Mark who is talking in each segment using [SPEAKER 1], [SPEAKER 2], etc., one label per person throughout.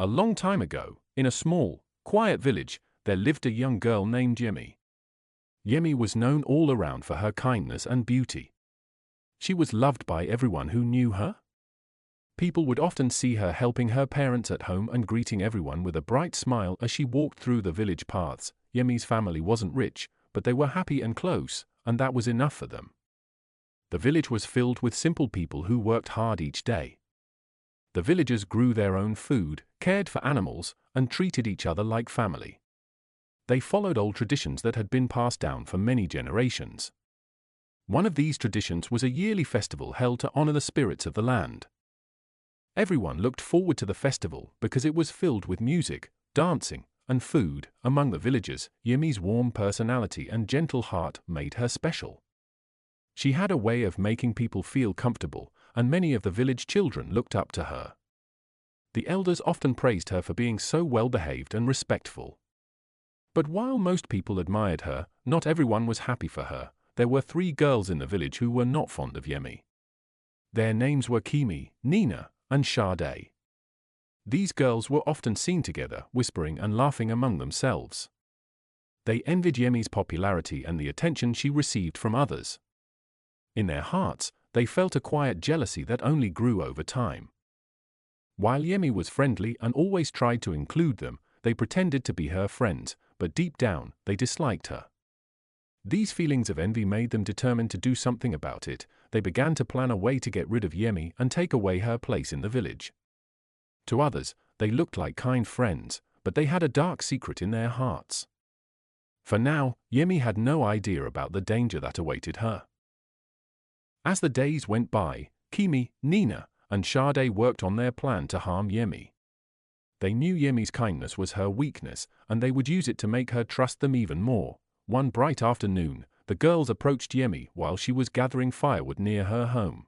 [SPEAKER 1] A long time ago, in a small, quiet village, there lived a young girl named Yemi. Yemi was known all around for her kindness and beauty. She was loved by everyone who knew her. People would often see her helping her parents at home and greeting everyone with a bright smile as she walked through the village paths. Yemi's family wasn't rich, but they were happy and close, and that was enough for them. The village was filled with simple people who worked hard each day. The villagers grew their own food, cared for animals, and treated each other like family. They followed old traditions that had been passed down for many generations. One of these traditions was a yearly festival held to honor the spirits of the land. Everyone looked forward to the festival because it was filled with music, dancing, and food. Among the villagers, Yemi's warm personality and gentle heart made her special. She had a way of making people feel comfortable, and many of the village children looked up to her. The elders often praised her for being so well-behaved and respectful. But while most people admired her, not everyone was happy for her. There were 3 girls in the village who were not fond of Yemi. Their names were Kimi, Nina, and Sade. These girls were often seen together, whispering and laughing among themselves. They envied Yemi's popularity and the attention she received from others. In their hearts, they felt a quiet jealousy that only grew over time. While Yemi was friendly and always tried to include them, they pretended to be her friends, but deep down, they disliked her. These feelings of envy made them determined to do something about it. They began to plan a way to get rid of Yemi and take away her place in the village. To others, they looked like kind friends, but they had a dark secret in their hearts. For now, Yemi had no idea about the danger that awaited her. As the days went by, Kimi, Nina, and Sade worked on their plan to harm Yemi. They knew Yemi's kindness was her weakness, and they would use it to make her trust them even more. One bright afternoon, the girls approached Yemi while she was gathering firewood near her home.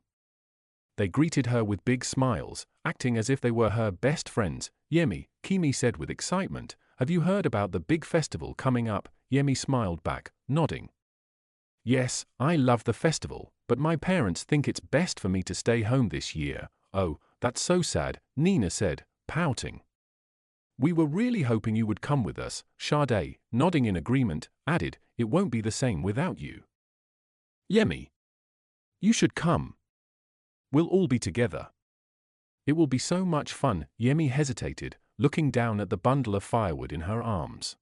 [SPEAKER 1] They greeted her with big smiles, acting as if they were her best friends. "Yemi," Kimi said with excitement, "have you heard about the big festival coming up?" Yemi smiled back, nodding. "Yes, I love the festival, but my parents think it's best for me to stay home this year." "Oh, that's so sad," Nina said, pouting. "We were really hoping you would come with us," Sade, nodding in agreement, added, "It won't be the same without you." "Yemi, you should come. We'll all be together. It will be so much fun." Yemi hesitated, looking down at the bundle of firewood in her arms.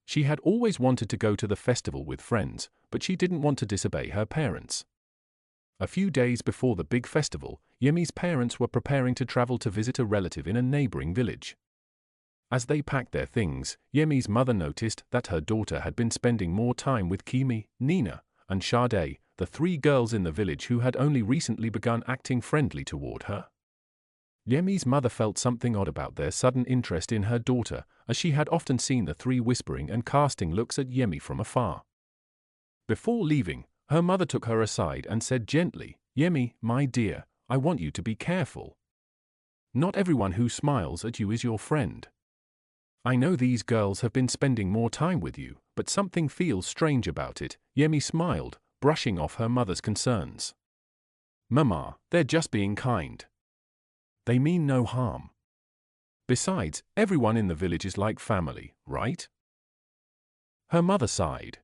[SPEAKER 1] She had always wanted to go to the festival with friends, but she didn't want to disobey her parents. A few days before the big festival, Yemi's parents were preparing to travel to visit a relative in a neighboring village. As they packed their things, Yemi's mother noticed that her daughter had been spending more time with Kimi, Nina, and Sade, the 3 girls in the village who had only recently begun acting friendly toward her. Yemi's mother felt something odd about their sudden interest in her daughter, as she had often seen the 3 whispering and casting looks at Yemi from afar. Before leaving, her mother took her aside and said gently, "Yemi, my dear, I want you to be careful. Not everyone who smiles at you is your friend. I know these girls have been spending more time with you, but something feels strange about it." Yemi smiled, brushing off her mother's concerns. "Mama, they're just being kind. They mean no harm. Besides, everyone in the village is like family, right?" Her mother sighed.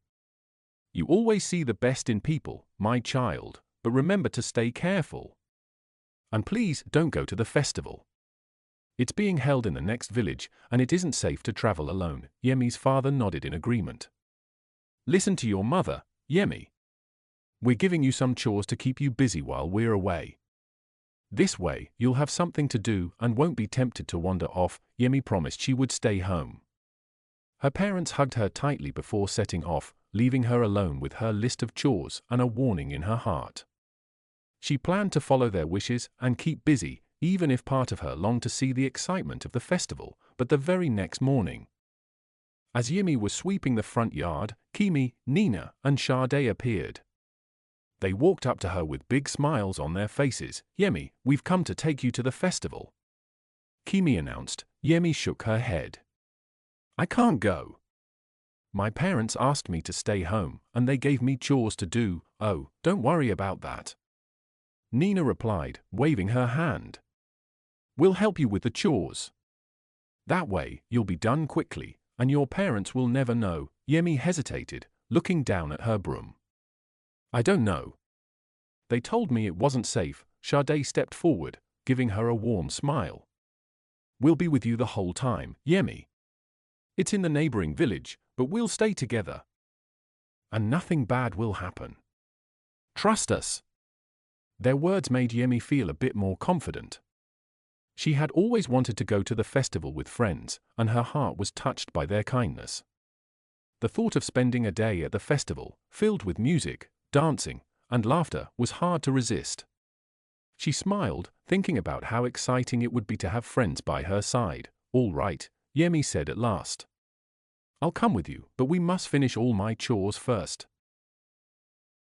[SPEAKER 1] "You always see the best in people, my child, but remember to stay careful. And please don't go to the festival. It's being held in the next village, and it isn't safe to travel alone." Yemi's father nodded in agreement. "Listen to your mother, Yemi. We're giving you some chores to keep you busy while we're away. This way, you'll have something to do and won't be tempted to wander off." Yemi promised she would stay home. Her parents hugged her tightly before setting off, leaving her alone with her list of chores and a warning in her heart. She planned to follow their wishes and keep busy, even if part of her longed to see the excitement of the festival. But the very next morning, as Yemi was sweeping the front yard, Kimi, Nina, and Sade appeared. They walked up to her with big smiles on their faces. "Yemi, we've come to take you to the festival," Kimi announced. Yemi shook her head. "I can't go. My parents asked me to stay home, and they gave me chores to do." "Oh, don't worry about that," Nina replied, waving her hand. "We'll help you with the chores. That way, you'll be done quickly, and your parents will never know. Yemi hesitated, looking down at her broom. I don't know. They told me it wasn't safe. Sade stepped forward, giving her a warm smile. We'll be with you the whole time, Yemi. It's in the neighboring village, but we'll stay together. And nothing bad will happen. Trust us. Their words made Yemi feel a bit more confident. She had always wanted to go to the festival with friends, and her heart was touched by their kindness. The thought of spending a day at the festival, filled with music, dancing, and laughter, was hard to resist. She smiled, thinking about how exciting it would be to have friends by her side. All right, Yemi said at last. I'll come with you, but we must finish all my chores first.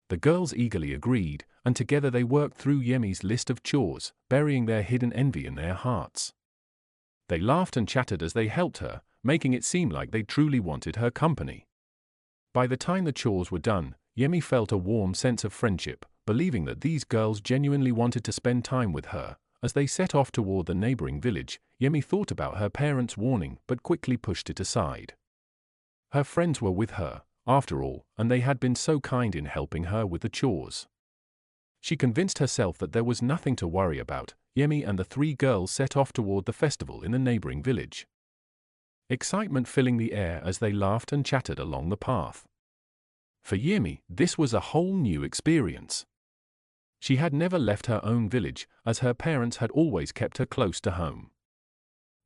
[SPEAKER 1] The girls eagerly agreed, and together they worked through Yemi's list of chores, burying their hidden envy in their hearts. They laughed and chatted as they helped her, making it seem like they truly wanted her company. By the time the chores were done, Yemi felt a warm sense of friendship, believing that these girls genuinely wanted to spend time with her. As they set off toward the neighboring village, Yemi thought about her parents' warning but quickly pushed it aside. Her friends were with her, after all, and they had been so kind in helping her with the chores. She convinced herself that there was nothing to worry about. Yemi and the three girls set off toward the festival in the neighboring village. Excitement filling the air as they laughed and chatted along the path. For Yemi, this was a whole new experience. She had never left her own village, as her parents had always kept her close to home.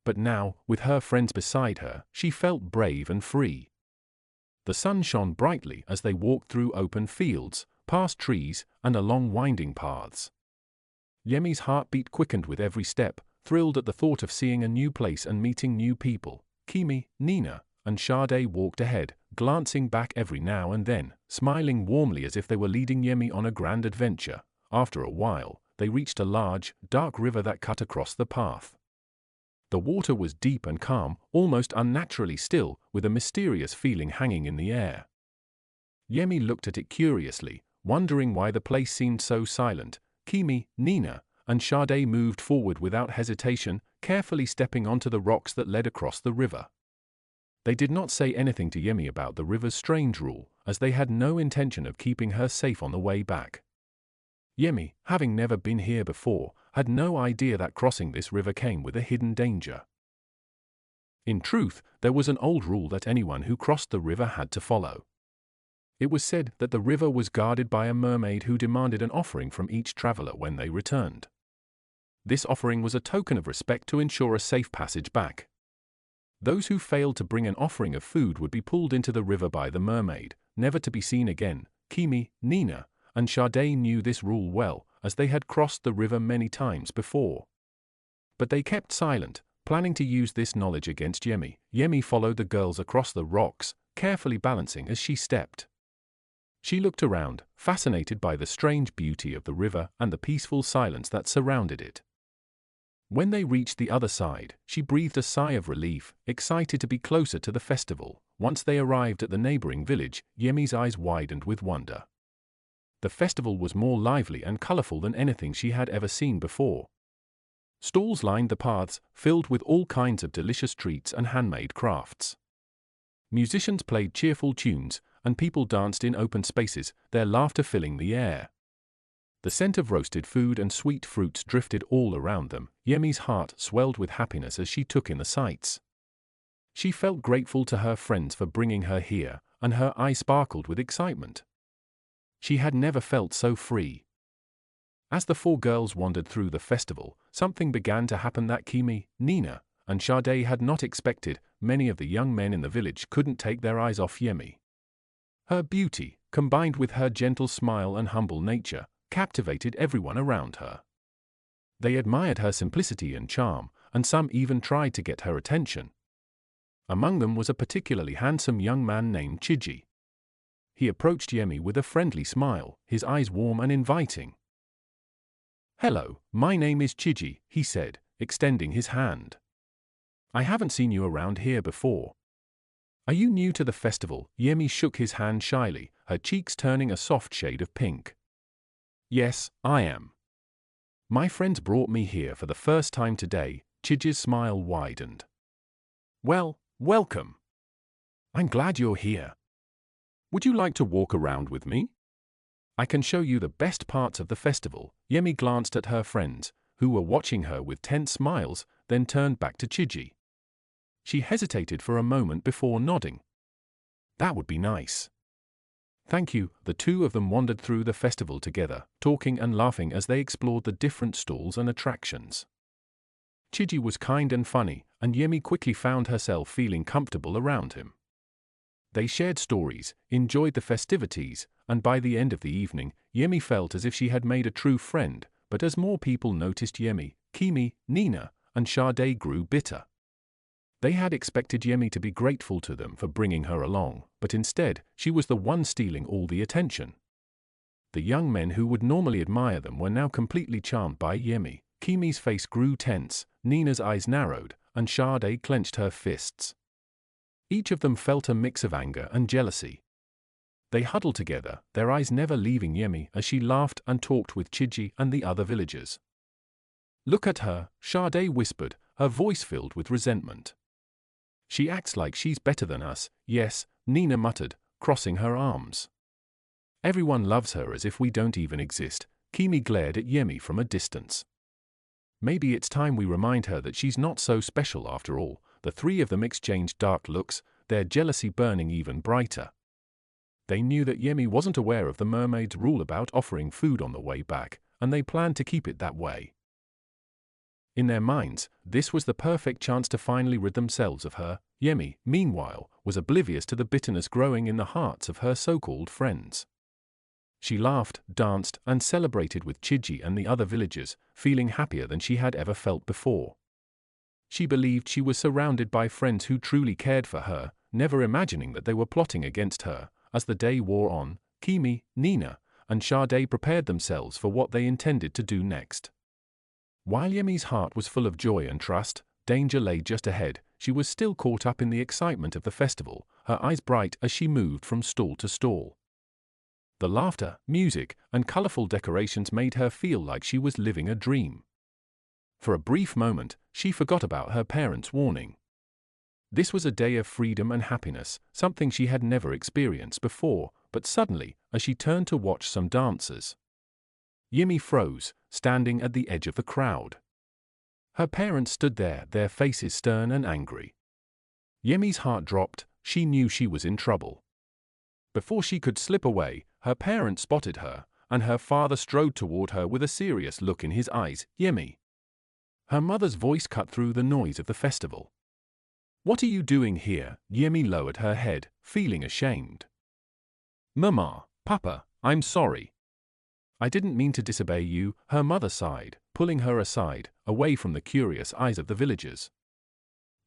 [SPEAKER 1] But now, with her friends beside her, she felt brave and free. The sun shone brightly as they walked through open fields, past trees, and along winding paths. Yemi's heartbeat quickened with every step, thrilled at the thought of seeing a new place and meeting new people. Kimi, Nina, and Sade walked ahead, glancing back every now and then, smiling warmly as if they were leading Yemi on a grand adventure. After a while, they reached a large, dark river that cut across the path. The water was deep and calm, almost unnaturally still, with a mysterious feeling hanging in the air. Yemi looked at it curiously, wondering why the place seemed so silent. Kimi, Nina, and Sade moved forward without hesitation, carefully stepping onto the rocks that led across the river. They did not say anything to Yemi about the river's strange rule, as they had no intention of keeping her safe on the way back. Yemi, having never been here before, had no idea that crossing this river came with a hidden danger. In truth, there was an old rule that anyone who crossed the river had to follow. It was said that the river was guarded by a mermaid who demanded an offering from each traveler when they returned. This offering was a token of respect to ensure a safe passage back. Those who failed to bring an offering of food would be pulled into the river by the mermaid, never to be seen again. Kimi, Nina, and Sade knew this rule well, as they had crossed the river many times before. But they kept silent, planning to use this knowledge against Yemi. Yemi followed the girls across the rocks, carefully balancing as she stepped. She looked around, fascinated by the strange beauty of the river and the peaceful silence that surrounded it. When they reached the other side, she breathed a sigh of relief, excited to be closer to the festival. Once they arrived at the neighboring village, Yemi's eyes widened with wonder. The festival was more lively and colorful than anything she had ever seen before. Stalls lined the paths, filled with all kinds of delicious treats and handmade crafts. Musicians played cheerful tunes, and people danced in open spaces, their laughter filling the air. The scent of roasted food and sweet fruits drifted all around them. Yemi's heart swelled with happiness as she took in the sights. She felt grateful to her friends for bringing her here, and her eyes sparkled with excitement. She had never felt so free. As the four girls wandered through the festival, something began to happen that Kimi, Nina, and Sade had not expected. Many of the young men in the village couldn't take their eyes off Yemi. Her beauty, combined with her gentle smile and humble nature, captivated everyone around her. They admired her simplicity and charm, and some even tried to get her attention. Among them was a particularly handsome young man named Chiji. He approached Yemi with a friendly smile, his eyes warm and inviting. "Hello, my name is Chiji," he said, extending his hand. "I haven't seen you around here before. Are you new to the festival?" Yemi shook his hand shyly, her cheeks turning a soft shade of pink. "Yes, I am. My friends brought me here for the first time today." Chiji's smile widened. Well, welcome. I'm glad you're here. Would you like to walk around with me? I can show you the best parts of the festival. Yemi glanced at her friends, who were watching her with tense smiles, then turned back to Chiji. She hesitated for a moment before nodding. That would be nice. Thank you. The two of them wandered through the festival together, talking and laughing as they explored the different stalls and attractions. Chiji was kind and funny, and Yemi quickly found herself feeling comfortable around him. They shared stories, enjoyed the festivities, and by the end of the evening, Yemi felt as if she had made a true friend, but as more people noticed Yemi, Kimi, Nina, and Sade grew bitter. They had expected Yemi to be grateful to them for bringing her along, but instead, she was the one stealing all the attention. The young men who would normally admire them were now completely charmed by Yemi. Kimi's face grew tense, Nina's eyes narrowed, and Sade clenched her fists. Each of them felt a mix of anger and jealousy. They huddled together, their eyes never leaving Yemi as she laughed and talked with Chiji and the other villagers. Look at her, Sade whispered, her voice filled with resentment. She acts like she's better than us. Yes, Nina muttered, crossing her arms. Everyone loves her as if we don't even exist. Kimi glared at Yemi from a distance. Maybe it's time we remind her that she's not so special after all. The three of them exchanged dark looks, their jealousy burning even brighter. They knew that Yemi wasn't aware of the mermaid's rule about offering food on the way back, and they planned to keep it that way. In their minds, this was the perfect chance to finally rid themselves of her. Yemi, meanwhile, was oblivious to the bitterness growing in the hearts of her so-called friends. She laughed, danced, and celebrated with Chiji and the other villagers, feeling happier than she had ever felt before. She believed she was surrounded by friends who truly cared for her, never imagining that they were plotting against her. As the day wore on, Kimi, Nina, and Sade prepared themselves for what they intended to do next. While Yemi's heart was full of joy and trust, danger lay just ahead. She was still caught up in the excitement of the festival, her eyes bright as she moved from stall to stall. The laughter, music, and colorful decorations made her feel like she was living a dream. For a brief moment, she forgot about her parents' warning. This was a day of freedom and happiness, something she had never experienced before, but suddenly, as she turned to watch some dancers, Yemi froze, standing at the edge of the crowd. Her parents stood there, their faces stern and angry. Yemi's heart dropped, she knew she was in trouble. Before she could slip away, her parents spotted her, and her father strode toward her with a serious look in his eyes. Yemi. Her mother's voice cut through the noise of the festival. What are you doing here? Yemi lowered her head, feeling ashamed. Mama, Papa, I'm sorry. I didn't mean to disobey you, her mother sighed, pulling her aside, away from the curious eyes of the villagers.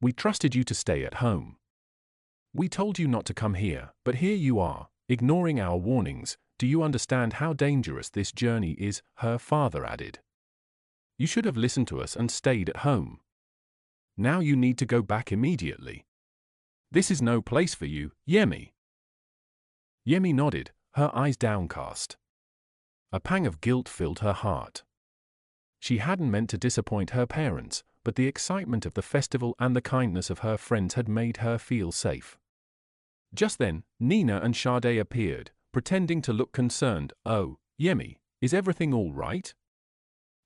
[SPEAKER 1] We trusted you to stay at home. We told you not to come here, but here you are, ignoring our warnings. Do you understand how dangerous this journey is? Her father added. You should have listened to us and stayed at home. Now you need to go back immediately. This is no place for you, Yemi. Yemi nodded, her eyes downcast. A pang of guilt filled her heart. She hadn't meant to disappoint her parents, but the excitement of the festival and the kindness of her friends had made her feel safe. Just then, Nina and Sade appeared, pretending to look concerned. Oh, Yemi, is everything all right?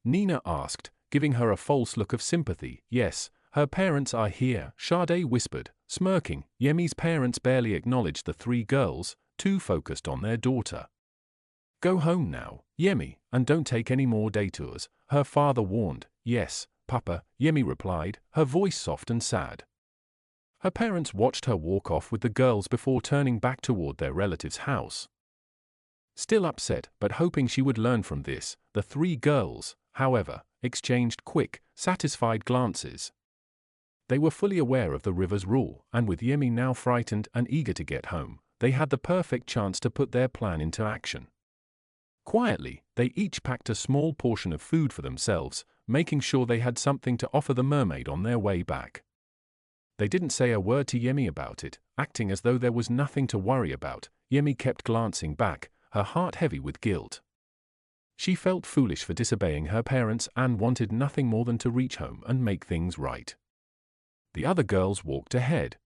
[SPEAKER 1] Nina asked, giving her a false look of sympathy. Yes, her parents are here, Sade whispered, smirking. Yemi's parents barely acknowledged the three girls, too focused on their daughter. Go home now, Yemi, and don't take any more detours, her father warned. Yes, Papa, Yemi replied, her voice soft and sad. Her parents watched her walk off with the girls before turning back toward their relative's house. Still upset but hoping she would learn from this, the three girls, however, exchanged quick, satisfied glances. They were fully aware of the river's rule, and with Yemi now frightened and eager to get home, they had the perfect chance to put their plan into action. Quietly, they each packed a small portion of food for themselves, making sure they had something to offer the mermaid on their way back. They didn't say a word to Yemi about it, acting as though there was nothing to worry about. Yemi kept glancing back, her heart heavy with guilt. She felt foolish for disobeying her parents and wanted nothing more than to reach home and make things right. The other girls walked ahead,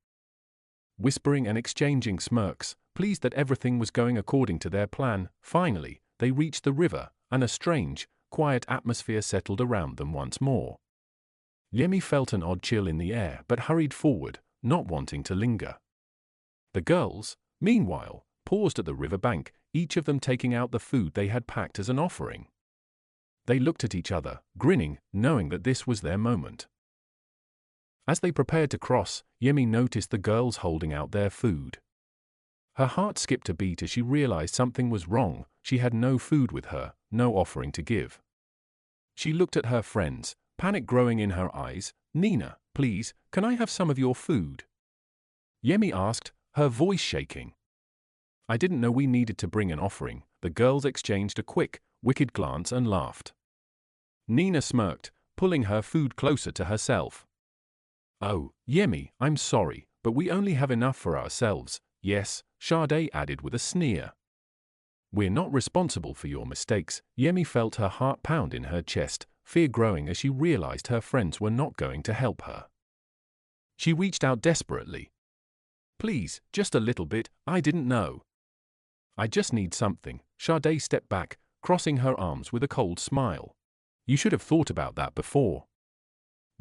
[SPEAKER 1] whispering and exchanging smirks, pleased that everything was going according to their plan. Finally, they reached the river, and a strange, quiet atmosphere settled around them once more. Yemi felt an odd chill in the air but hurried forward, not wanting to linger. The girls, meanwhile, paused at the river bank, each of them taking out the food they had packed as an offering. They looked at each other, grinning, knowing that this was their moment. As they prepared to cross, Yemi noticed the girls holding out their food. Her heart skipped a beat as she realized something was wrong. She had no food with her, no offering to give. She looked at her friends, panic growing in her eyes. "Nina, please, can I have some of your food?" Yemi asked, her voice shaking. "I didn't know we needed to bring an offering." The girls exchanged a quick, wicked glance and laughed. Nina smirked, pulling her food closer to herself. "Oh, Yemi, I'm sorry, but we only have enough for ourselves." "Yes," Sade added with a sneer. "We're not responsible for your mistakes." Yemi felt her heart pound in her chest, fear growing as she realized her friends were not going to help her. She reached out desperately. "Please, just a little bit, I didn't know. I just need something." Sade stepped back, crossing her arms with a cold smile. "You should have thought about that before.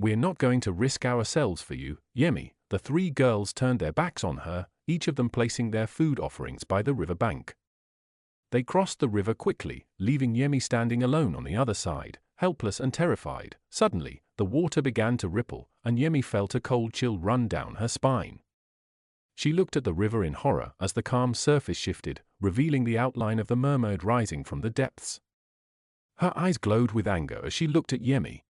[SPEAKER 1] We're not going to risk ourselves for you, Yemi." The three girls turned their backs on her, each of them placing their food offerings by the river bank. They crossed the river quickly, leaving Yemi standing alone on the other side, helpless and terrified. Suddenly, the water began to ripple, and Yemi felt a cold chill run down her spine. She looked at the river in horror as the calm surface shifted, revealing the outline of the mermaid rising from the depths. Her eyes glowed with anger as she looked at Yemi,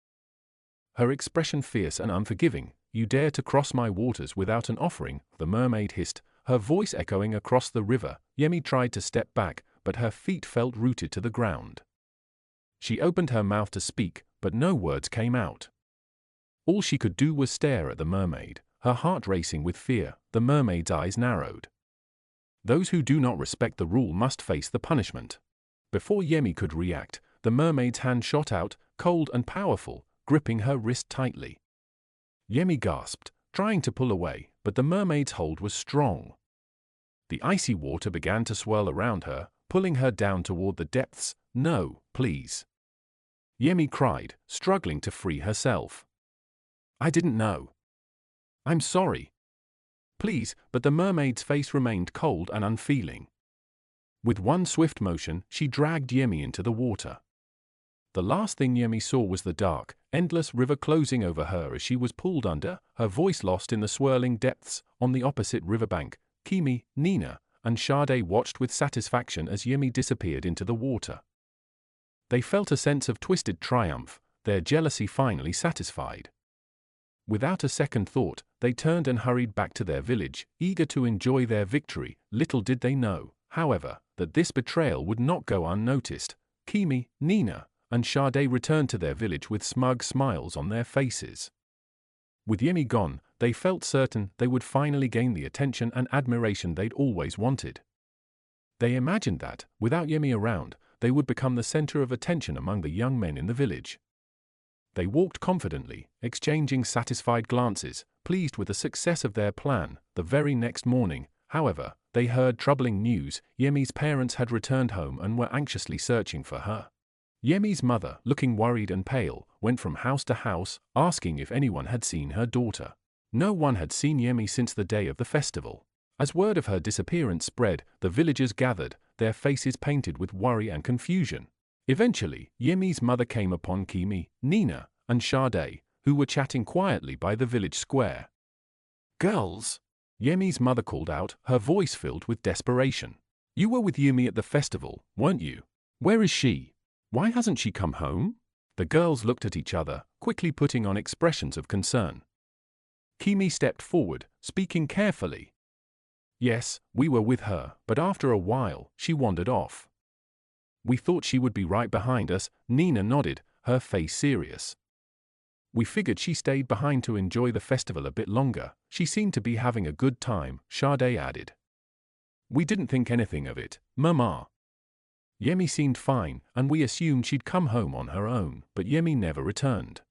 [SPEAKER 1] her expression fierce and unforgiving. "You dare to cross my waters without an offering," the mermaid hissed, her voice echoing across the river. Yemi tried to step back, but her feet felt rooted to the ground. She opened her mouth to speak, but no words came out. All she could do was stare at the mermaid, her heart racing with fear. The mermaid's eyes narrowed. Those who do not respect the rule must face the punishment. Before Yemi could react, the mermaid's hand shot out, cold and powerful, gripping her wrist tightly. Yemi gasped, trying to pull away, but the mermaid's hold was strong. The icy water began to swirl around her, pulling her down toward the depths. "No, please," Yemi cried, struggling to free herself. "I didn't know. I'm sorry. Please," but the mermaid's face remained cold and unfeeling. With one swift motion, she dragged Yemi into the water. The last thing Yemi saw was the dark, endless river closing over her as she was pulled under, her voice lost in the swirling depths. On the opposite riverbank, Kimi, Nina, and Sade watched with satisfaction as Yemi disappeared into the water. They felt a sense of twisted triumph, their jealousy finally satisfied. Without a second thought, they turned and hurried back to their village, eager to enjoy their victory. Little did they know, however, that this betrayal would not go unnoticed. Kimi, Nina, and Sade returned to their village with smug smiles on their faces. With Yemi gone, they felt certain they would finally gain the attention and admiration they'd always wanted. They imagined that, without Yemi around, they would become the center of attention among the young men in the village. They walked confidently, exchanging satisfied glances, pleased with the success of their plan. The very next morning, however, they heard troubling news. Yemi's parents had returned home and were anxiously searching for her. Yemi's mother, looking worried and pale, went from house to house, asking if anyone had seen her daughter. No one had seen Yemi since the day of the festival. As word of her disappearance spread, the villagers gathered, their faces painted with worry and confusion. Eventually, Yemi's mother came upon Kimi, Nina, and Sade, who were chatting quietly by the village square. "Girls," Yemi's mother called out, her voice filled with desperation. "You were with Yumi at the festival, weren't you? Where is she? Why hasn't she come home?" The girls looked at each other, quickly putting on expressions of concern. Kimi stepped forward, speaking carefully. "Yes, we were with her, but after a while, she wandered off. We thought she would be right behind us." Nina nodded, her face serious. "We figured she stayed behind to enjoy the festival a bit longer. She seemed to be having a good time," Sade added. "We didn't think anything of it, Mama. Yemi seemed fine, and we assumed she'd come home on her own, but Yemi never returned."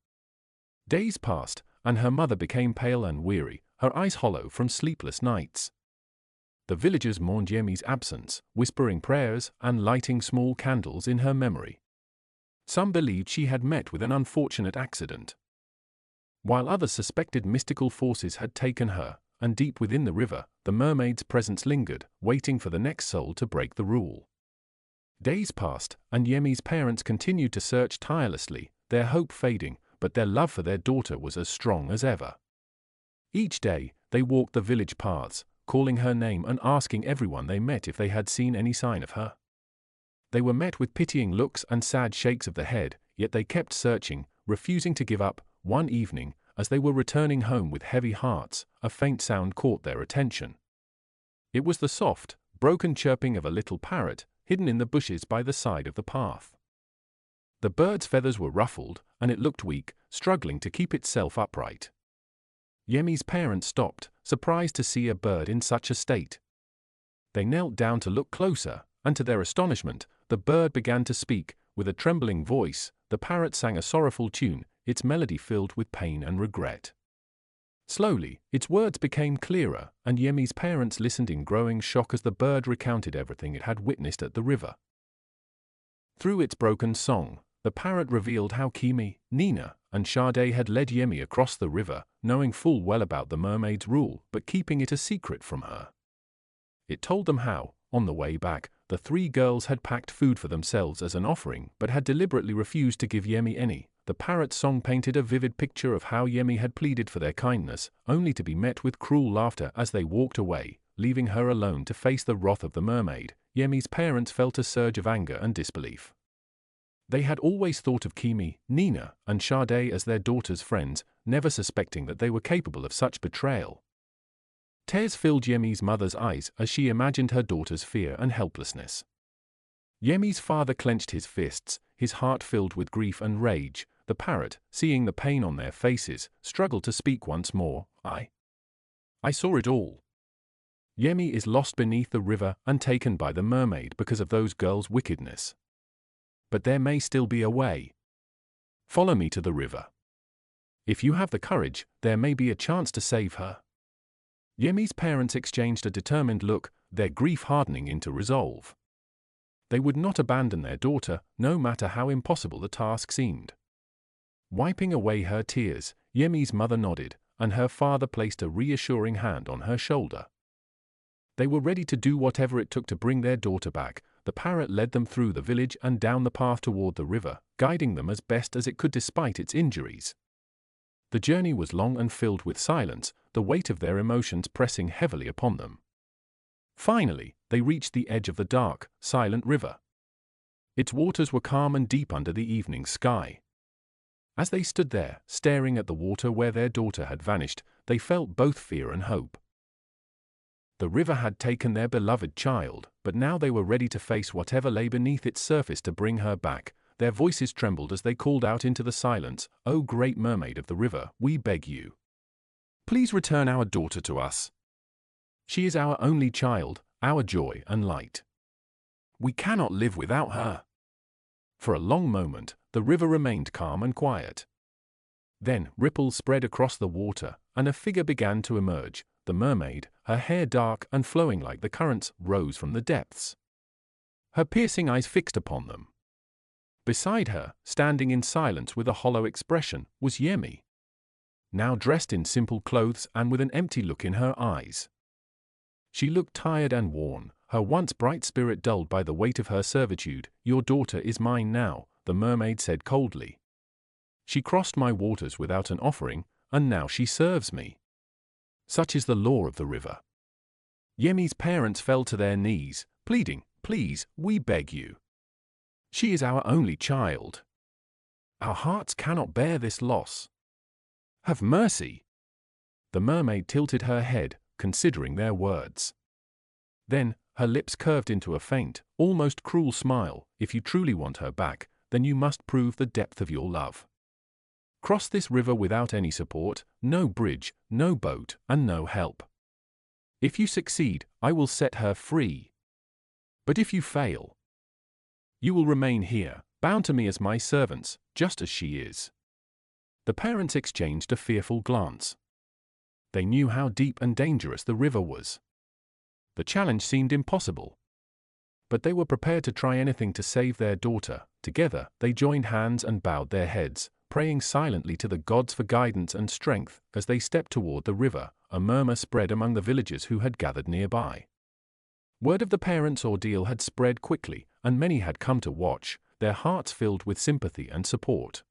[SPEAKER 1] Days passed, and her mother became pale and weary, her eyes hollow from sleepless nights. The villagers mourned Yemi's absence, whispering prayers and lighting small candles in her memory. Some believed she had met with an unfortunate accident, while others suspected mystical forces had taken her, and deep within the river, the mermaid's presence lingered, waiting for the next soul to break the rule. Days passed, and Yemi's parents continued to search tirelessly, their hope fading, but their love for their daughter was as strong as ever. Each day, they walked the village paths, calling her name and asking everyone they met if they had seen any sign of her. They were met with pitying looks and sad shakes of the head, yet they kept searching, refusing to give up. One evening, as they were returning home with heavy hearts, a faint sound caught their attention. It was the soft, broken chirping of a little parrot, hidden in the bushes by the side of the path. The bird's feathers were ruffled, and it looked weak, struggling to keep itself upright. Yemi's parents stopped, surprised to see a bird in such a state. They knelt down to look closer, and to their astonishment, the bird began to speak. With a trembling voice, the parrot sang a sorrowful tune, its melody filled with pain and regret. Slowly, its words became clearer, and Yemi's parents listened in growing shock as the bird recounted everything it had witnessed at the river. Through its broken song, the parrot revealed how Kimi, Nina, and Sade had led Yemi across the river, knowing full well about the mermaid's rule but keeping it a secret from her. It told them how, on the way back, the three girls had packed food for themselves as an offering but had deliberately refused to give Yemi any. The parrot's song painted a vivid picture of how Yemi had pleaded for their kindness, only to be met with cruel laughter as they walked away, leaving her alone to face the wrath of the mermaid. Yemi's parents felt a surge of anger and disbelief. They had always thought of Kimi, Nina, and Sade as their daughter's friends, never suspecting that they were capable of such betrayal. Tears filled Yemi's mother's eyes as she imagined her daughter's fear and helplessness. Yemi's father clenched his fists, his heart filled with grief and rage. The parrot, seeing the pain on their faces, struggled to speak once more. I saw it all. Yemi is lost beneath the river and taken by the mermaid because of those girls' wickedness. But there may still be a way. Follow me to the river. If you have the courage, there may be a chance to save her. Yemi's parents exchanged a determined look, their grief hardening into resolve. They would not abandon their daughter, no matter how impossible the task seemed. Wiping away her tears, Yemi's mother nodded, and her father placed a reassuring hand on her shoulder. They were ready to do whatever it took to bring their daughter back. The parrot led them through the village and down the path toward the river, guiding them as best as it could despite its injuries. The journey was long and filled with silence, the weight of their emotions pressing heavily upon them. Finally, they reached the edge of the dark, silent river. Its waters were calm and deep under the evening sky. As they stood there, staring at the water where their daughter had vanished, they felt both fear and hope. The river had taken their beloved child, but now they were ready to face whatever lay beneath its surface to bring her back. Their voices trembled as they called out into the silence, "O great mermaid of the river, we beg you. Please return our daughter to us. She is our only child, our joy and light. We cannot live without her." For a long moment, the river remained calm and quiet. Then ripples spread across the water, and a figure began to emerge. The mermaid, her hair dark and flowing like the currents, rose from the depths. Her piercing eyes fixed upon them. Beside her, standing in silence with a hollow expression, was Yemi. Now dressed in simple clothes and with an empty look in her eyes. She looked tired and worn, her once bright spirit dulled by the weight of her servitude. "Your daughter is mine now," the mermaid said coldly. "She crossed my waters without an offering, and now she serves me. Such is the law of the river." Yemi's parents fell to their knees, pleading, "Please, we beg you. She is our only child. Our hearts cannot bear this loss. Have mercy." The mermaid tilted her head, considering their words. Then, her lips curved into a faint, almost cruel smile. "If you truly want her back, then you must prove the depth of your love. Cross this river without any support, no bridge, no boat, and no help. If you succeed, I will set her free. But if you fail, you will remain here, bound to me as my servants, just as she is." The parents exchanged a fearful glance. They knew how deep and dangerous the river was. The challenge seemed impossible. But they were prepared to try anything to save their daughter. Together, they joined hands and bowed their heads, praying silently to the gods for guidance and strength. As they stepped toward the river, a murmur spread among the villagers who had gathered nearby. Word of the parents' ordeal had spread quickly, and many had come to watch, their hearts filled with sympathy and support.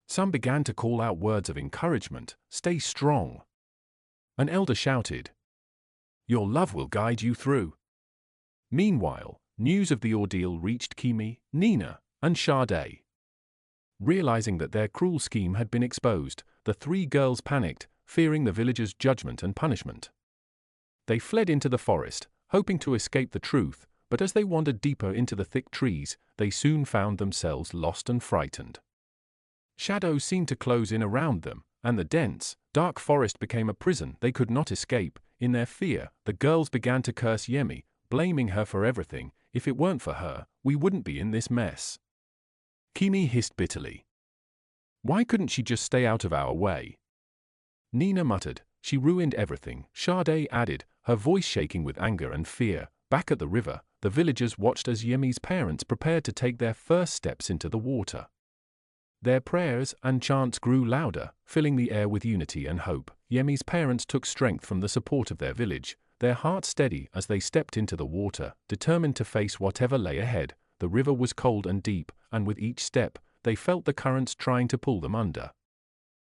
[SPEAKER 1] Some began to call out words of encouragement, "Stay strong." An elder shouted, "Your love will guide you through." Meanwhile, news of the ordeal reached Kimi, Nina, and Sade. Realizing that their cruel scheme had been exposed, the three girls panicked, fearing the villagers' judgment and punishment. They fled into the forest, hoping to escape the truth, but as they wandered deeper into the thick trees, they soon found themselves lost and frightened. Shadows seemed to close in around them, and the dense, dark forest became a prison they could not escape. In their fear, the girls began to curse Yemi, blaming her for everything. "If it weren't for her, we wouldn't be in this mess." Kimi hissed bitterly. "Why couldn't she just stay out of our way?" Nina muttered, "She ruined everything." Sade added, her voice shaking with anger and fear. Back at the river, the villagers watched as Yemi's parents prepared to take their first steps into the water. Their prayers and chants grew louder, filling the air with unity and hope. Yemi's parents took strength from the support of their village, their hearts steady as they stepped into the water, determined to face whatever lay ahead. The river was cold and deep, and with each step, they felt the currents trying to pull them under.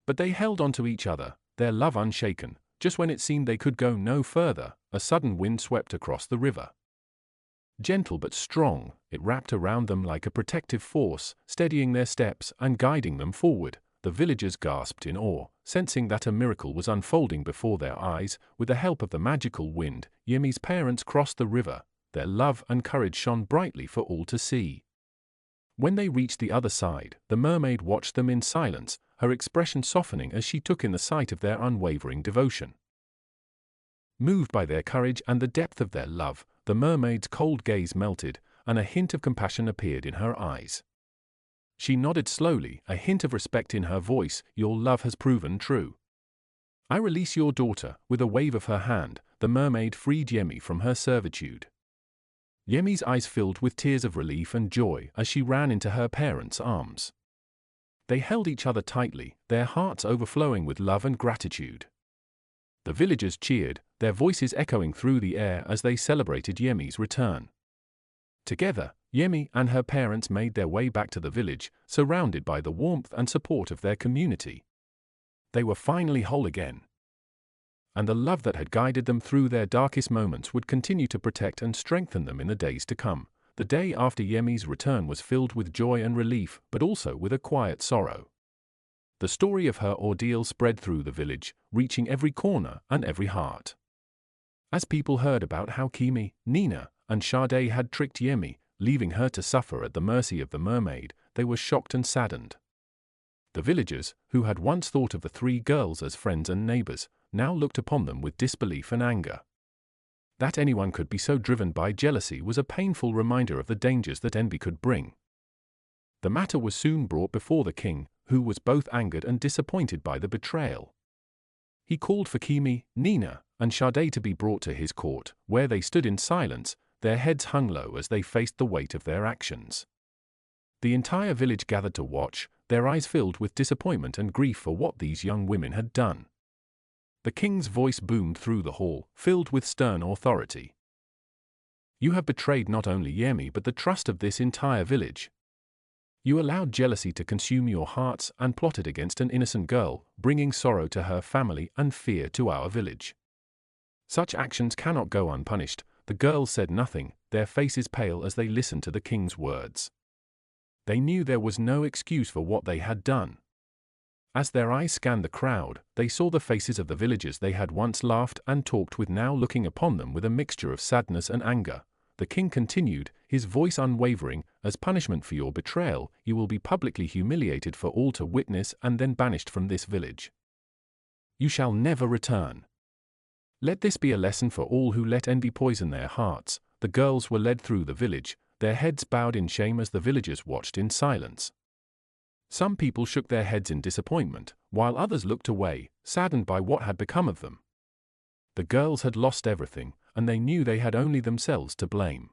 [SPEAKER 1] But they held on to each other, their love unshaken. Just when it seemed they could go no further, a sudden wind swept across the river. Gentle but strong, it wrapped around them like a protective force, steadying their steps and guiding them forward. The villagers gasped in awe, sensing that a miracle was unfolding before their eyes. With the help of the magical wind, Yemi's parents crossed the river. Their love and courage shone brightly for all to see. When they reached the other side, the mermaid watched them in silence, her expression softening as she took in the sight of their unwavering devotion. Moved by their courage and the depth of their love, the mermaid's cold gaze melted, and a hint of compassion appeared in her eyes. She nodded slowly, a hint of respect in her voice. "Your love has proven true. I release your daughter." With a wave of her hand, the mermaid freed Yemi from her servitude. Yemi's eyes filled with tears of relief and joy as she ran into her parents' arms. They held each other tightly, their hearts overflowing with love and gratitude. The villagers cheered, their voices echoing through the air as they celebrated Yemi's return. Together, Yemi and her parents made their way back to the village, surrounded by the warmth and support of their community. They were finally whole again. And the love that had guided them through their darkest moments would continue to protect and strengthen them in the days to come. The day after Yemi's return was filled with joy and relief, but also with a quiet sorrow. The story of her ordeal spread through the village, reaching every corner and every heart. As people heard about how Kimi, Nina, and Sade had tricked Yemi, leaving her to suffer at the mercy of the mermaid, they were shocked and saddened. The villagers, who had once thought of the three girls as friends and neighbors, now looked upon them with disbelief and anger. That anyone could be so driven by jealousy was a painful reminder of the dangers that envy could bring. The matter was soon brought before the king, who was both angered and disappointed by the betrayal. He called for Kimi, Nina, and Sade to be brought to his court, where they stood in silence, their heads hung low as they faced the weight of their actions. The entire village gathered to watch, their eyes filled with disappointment and grief for what these young women had done. The king's voice boomed through the hall, filled with stern authority. "You have betrayed not only Yemi but the trust of this entire village. You allowed jealousy to consume your hearts and plotted against an innocent girl, bringing sorrow to her family and fear to our village. Such actions cannot go unpunished." The girls said nothing, their faces pale as they listened to the king's words. They knew there was no excuse for what they had done. As their eyes scanned the crowd, they saw the faces of the villagers they had once laughed and talked with now looking upon them with a mixture of sadness and anger. The king continued, his voice unwavering, "As punishment for your betrayal, you will be publicly humiliated for all to witness and then banished from this village. You shall never return. Let this be a lesson for all who let envy poison their hearts." The girls were led through the village, their heads bowed in shame as the villagers watched in silence. Some people shook their heads in disappointment, while others looked away, saddened by what had become of them. The girls had lost everything, and they knew they had only themselves to blame.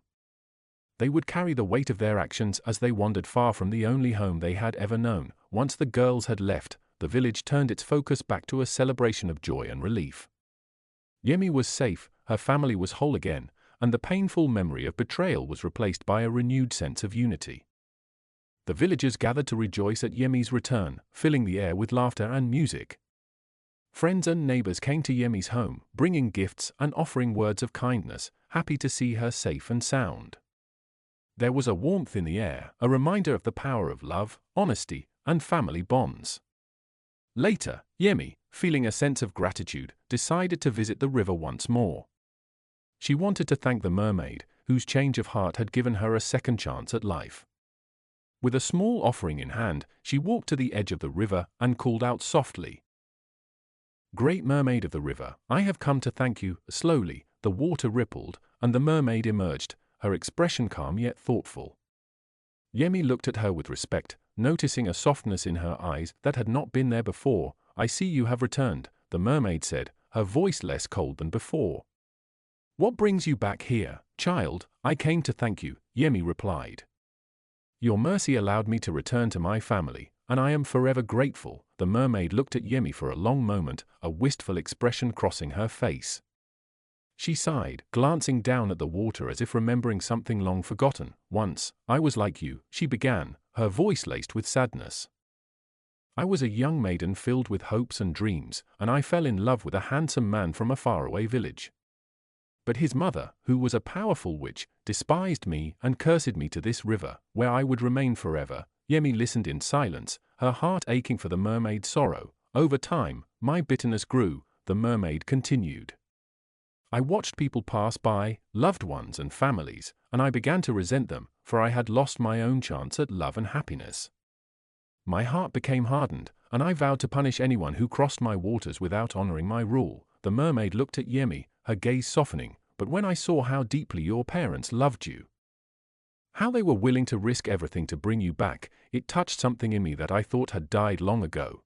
[SPEAKER 1] They would carry the weight of their actions as they wandered far from the only home they had ever known. Once the girls had left, the village turned its focus back to a celebration of joy and relief. Yemi was safe, her family was whole again, and the painful memory of betrayal was replaced by a renewed sense of unity. The villagers gathered to rejoice at Yemi's return, filling the air with laughter and music. Friends and neighbors came to Yemi's home, bringing gifts and offering words of kindness, happy to see her safe and sound. There was a warmth in the air, a reminder of the power of love, honesty, and family bonds. Later, Yemi, feeling a sense of gratitude, decided to visit the river once more. She wanted to thank the mermaid, whose change of heart had given her a second chance at life. With a small offering in hand, she walked to the edge of the river and called out softly, "Great mermaid of the river, I have come to thank you." Slowly, the water rippled, and the mermaid emerged, her expression calm yet thoughtful. Yemi looked at her with respect, noticing a softness in her eyes that had not been there before. "I see you have returned," the mermaid said, her voice less cold than before. "What brings you back here, child?" "I came to thank you," Yemi replied. "Your mercy allowed me to return to my family, and I am forever grateful." The mermaid looked at Yemi for a long moment, a wistful expression crossing her face. She sighed, glancing down at the water as if remembering something long forgotten. "Once, I was like you," she began, her voice laced with sadness. "I was a young maiden filled with hopes and dreams, and I fell in love with a handsome man from a faraway village. But his mother, who was a powerful witch, despised me and cursed me to this river, where I would remain forever." Yemi listened in silence, her heart aching for the mermaid's sorrow. "Over time, my bitterness grew," the mermaid continued. "I watched people pass by, loved ones and families, and I began to resent them, for I had lost my own chance at love and happiness. My heart became hardened, and I vowed to punish anyone who crossed my waters without honoring my rule." The mermaid looked at Yemi, her gaze softening. "But when I saw how deeply your parents loved you, how they were willing to risk everything to bring you back, it touched something in me that I thought had died long ago.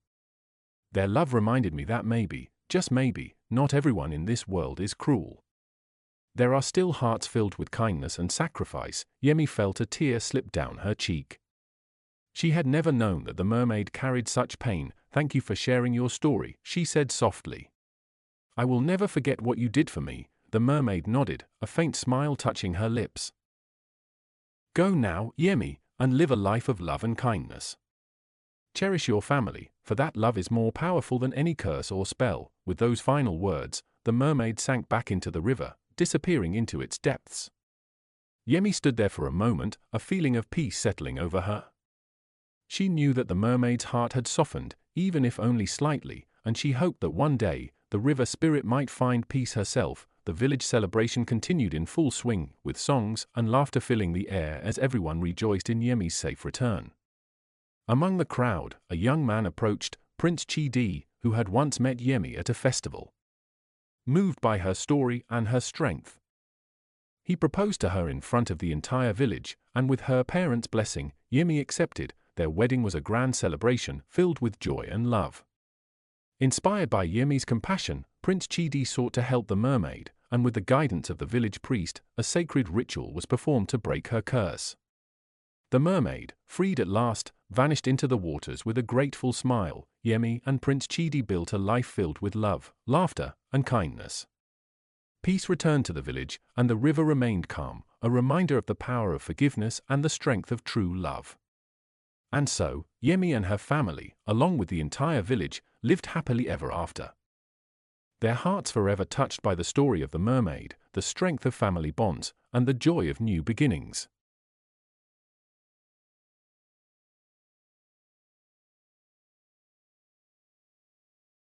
[SPEAKER 1] Their love reminded me that maybe, just maybe, not everyone in this world is cruel. There are still hearts filled with kindness and sacrifice." Yemi felt a tear slip down her cheek. She had never known that the mermaid carried such pain. "Thank you for sharing your story," she said softly. "I will never forget what you did for me." The mermaid nodded, a faint smile touching her lips. "Go now, Yemi, and live a life of love and kindness. Cherish your family, for that love is more powerful than any curse or spell." With those final words, the mermaid sank back into the river, disappearing into its depths. Yemi stood there for a moment, a feeling of peace settling over her. She knew that the mermaid's heart had softened, even if only slightly, and she hoped that one day, the river spirit might find peace herself. The village celebration continued in full swing, with songs and laughter filling the air as everyone rejoiced in Yemi's safe return. Among the crowd, a young man approached, Prince Chidi, who had once met Yemi at a festival. Moved by her story and her strength, he proposed to her in front of the entire village, and with her parents' blessing, Yemi accepted. Their wedding was a grand celebration filled with joy and love. Inspired by Yemi's compassion, Prince Chidi sought to help the mermaid, and with the guidance of the village priest, a sacred ritual was performed to break her curse. The mermaid, freed at last, vanished into the waters with a grateful smile. Yemi and Prince Chidi built a life filled with love, laughter, and kindness. Peace returned to the village, and the river remained calm, a reminder of the power of forgiveness and the strength of true love. And so, Yemi and her family, along with the entire village, lived happily ever after. Their hearts forever touched by the story of the mermaid, the strength of family bonds, and the joy of new beginnings.